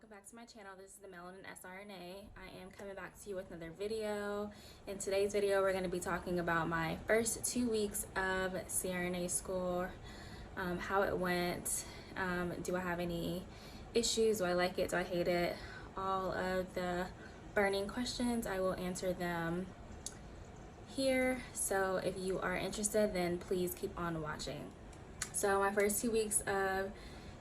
welcome back to my channel. This is the Melanin SRNA. I am coming back to you with another video. In today's video, we're going to be talking about my first 2 weeks of SRNA school, how it went, do I have any issues, do I like it, do I hate it, all of the burning questions. I will answer them here. So if you are interested, then please keep on watching. So my first 2 weeks of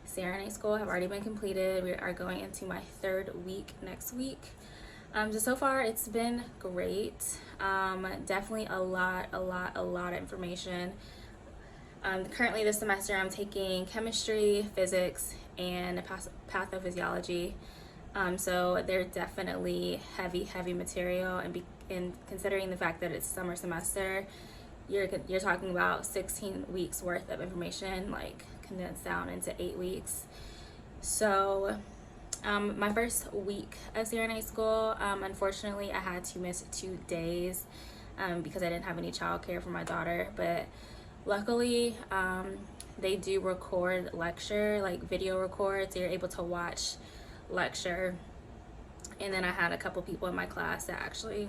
SRNA school have already been completed. We are going into my third week next week. So far it's been great. Definitely a lot of information. Currently this semester I'm taking chemistry, physics, and pathophysiology. So they're definitely heavy material, and considering the fact that it's summer semester, you're talking about 16 weeks worth of information, like condensed down into 8 weeks. So my first week of SRNA school, unfortunately I had to miss 2 days because I didn't have any childcare for my daughter, but luckily they do record lecture, like video record, so you're able to watch lecture. And then I had a couple people in my class that actually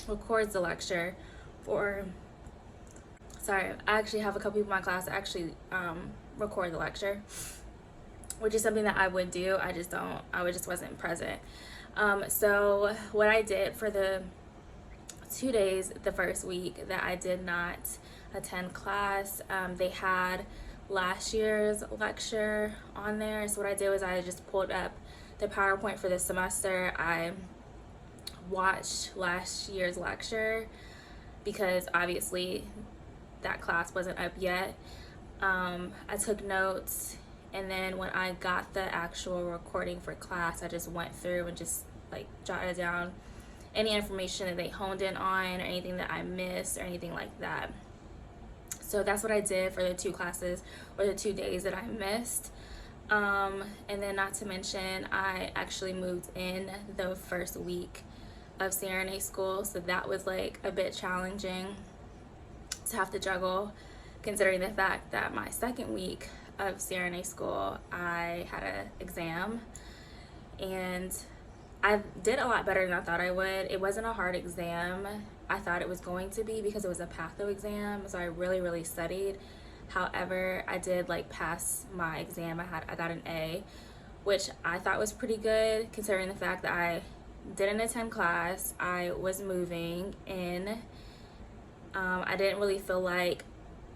records the lecture I actually have a couple people in my class that actually record the lecture, which is something that I would do. I just wasn't present. So what I did for the 2 days the first week that I did not attend class, they had last year's lecture on there. So what I did was I just pulled up the PowerPoint for the semester. I watched last year's lecture because obviously that class wasn't up yet. I took notes, and then when I got the actual recording for class, I just went through and just like jotted down any information that they honed in on, or anything that I missed, or anything like that. So that's what I did for the 2 classes, or the 2 days that I missed. And then not to mention, I actually moved in the first week of SRNA school, so that was like a bit challenging to have to juggle, considering the fact that my second week of SRNA school I had an exam, and I did a lot better than I thought I would. It wasn't a hard exam. I thought it was going to be because it was a patho exam, so I really studied. However, I did like pass my exam. I got an A, which I thought was pretty good considering the fact that I didn't attend class. I was moving in. I didn't really feel like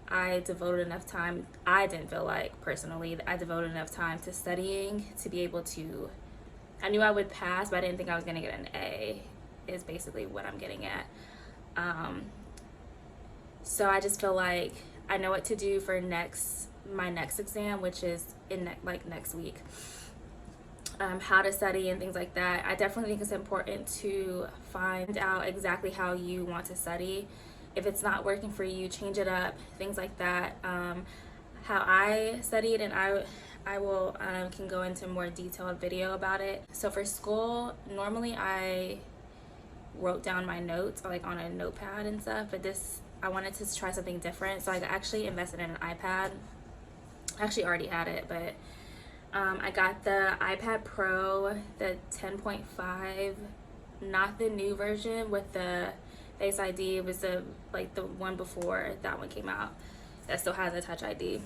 I devoted enough time. I didn't feel like, personally, that I devoted enough time to studying to be able to, I knew I would pass, but I didn't think I was going to get an A, is basically what I'm getting at. So I just feel like I know what to do for my next exam, which is in next week. How to study and things like that. I definitely think it's important to find out exactly how you want to study. If it's not working for you, change it up, things like that. How I studied, and I will can go into more detailed video about it. So for school, normally I wrote down my notes like on a notepad and stuff, but I wanted to try something different, so I actually invested in an iPad. I actually already had it, but I got the iPad Pro, the 10.5, not the new version with the Face ID. It was the one before that one came out that still has a Touch ID.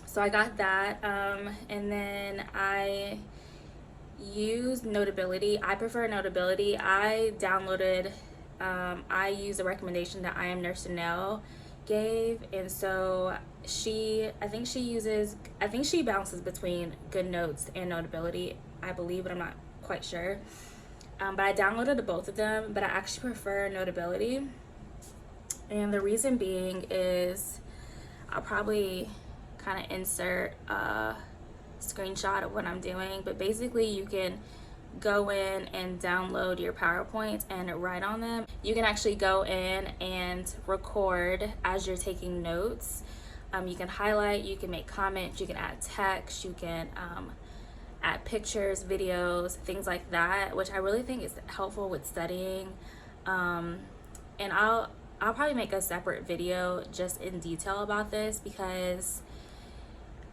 So I got that, and then I used Notability. I prefer Notability. I downloaded, I used a recommendation that I Am Nurse Janelle gave, and so I think she bounces between Good Notes and Notability, I believe, but I'm not quite sure. But I downloaded both of them, but I actually prefer Notability. And the reason being is I'll probably kind of insert a screenshot of what I'm doing, but basically you can go in and download your PowerPoints and write on them. You can actually go in and record as you're taking notes. You can highlight, you can make comments, you can add text, you can add pictures, videos, things like that, which I really think is helpful with studying. And I'll probably make a separate video just in detail about this, because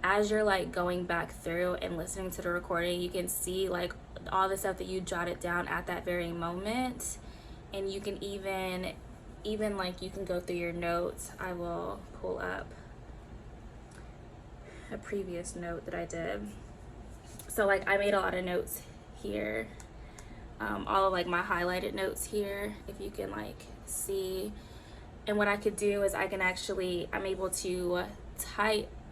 as you're like going back through and listening to the recording, you can see like all the stuff that you jotted down at that very moment. And you can even like, you can go through your notes. I will pull up a previous note that I did. So like I made a lot of notes here, all of like my highlighted notes here, if you can like see. And what I could do is I'm able to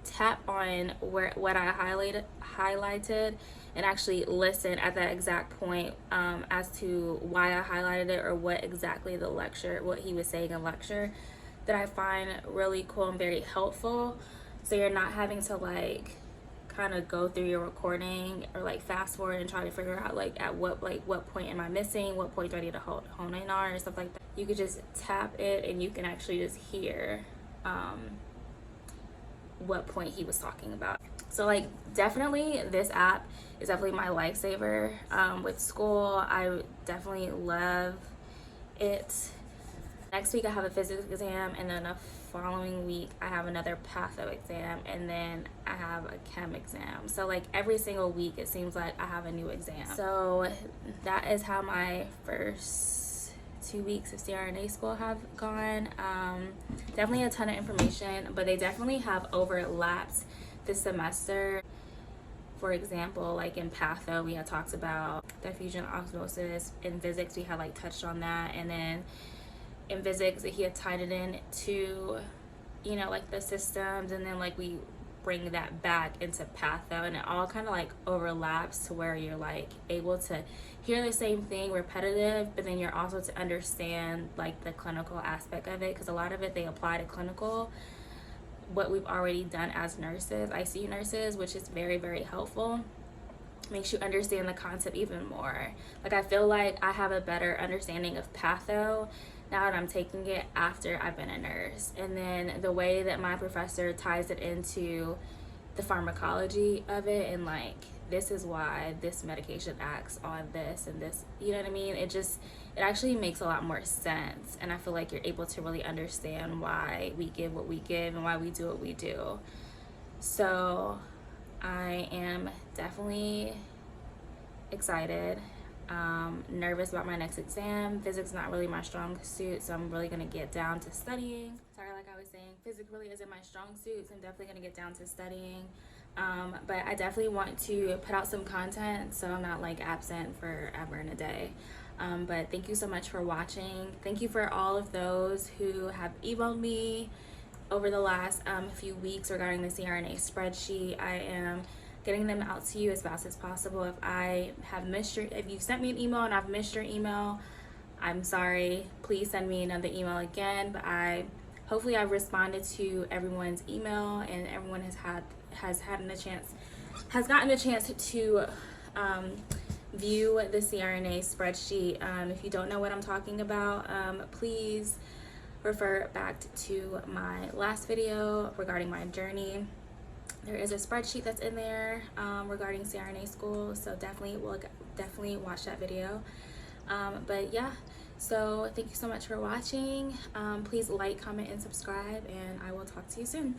tap on what I highlighted and actually listen at that exact point as to why I highlighted it, or what exactly what he was saying in lecture, that I find really cool and very helpful. So you're not having to like kind of go through your recording or like fast forward and try to figure out like at what point am I missing, what point do I need to hone in on, or stuff like that. You could just tap it and you can actually just hear what point he was talking about. So like definitely this app is definitely my lifesaver with school. I definitely love it. Next week I have a physics exam, and then the following week I have another patho exam, and then I have a chem exam. So like every single week it seems like I have a new exam. So that is how my first 2 weeks of SRNA school have gone. Definitely a ton of information, but they definitely have overlapped this semester. For example, like in patho we had talked about diffusion osmosis. In physics we had like touched on that, and then in physics he had tied it in to, you know, like the systems, and then like we bring that back into patho, and it all kind of like overlaps to where you're like able to hear the same thing repetitive, but then you're also to understand like the clinical aspect of it, because a lot of it they apply to clinical, what we've already done as nurses, ICU nurses, which is very, very helpful. Makes you understand the concept even more. Like I feel like I have a better understanding of patho now that I'm taking it after I've been a nurse. And then the way that my professor ties it into the pharmacology of it, and like this is why this medication acts on this and this, you know what I mean? It actually makes a lot more sense, and I feel like you're able to really understand why we give what we give and why we do what we do. So I am definitely excited, nervous about my next exam. Physics is not really my strong suit, so I'm really gonna get down to studying. Sorry, like I was saying, physics really isn't my strong suit, so I'm definitely gonna get down to studying. But I definitely want to put out some content so I'm not like absent forever and a day. But thank you so much for watching. Thank you for all of those who have emailed me over the last few weeks regarding the SRNA spreadsheet. I am getting them out to you as fast as possible. If you sent me an email and I've missed your email, I'm sorry. Please send me another email again. But hopefully I've responded to everyone's email, and everyone has gotten a chance to view the SRNA spreadsheet. If you don't know what I'm talking about, please refer back to my last video regarding my journey. There is a spreadsheet that's in there regarding SRNA school, so definitely watch that video. But yeah, so thank you so much for watching. Please like, comment, and subscribe, and I will talk to you soon.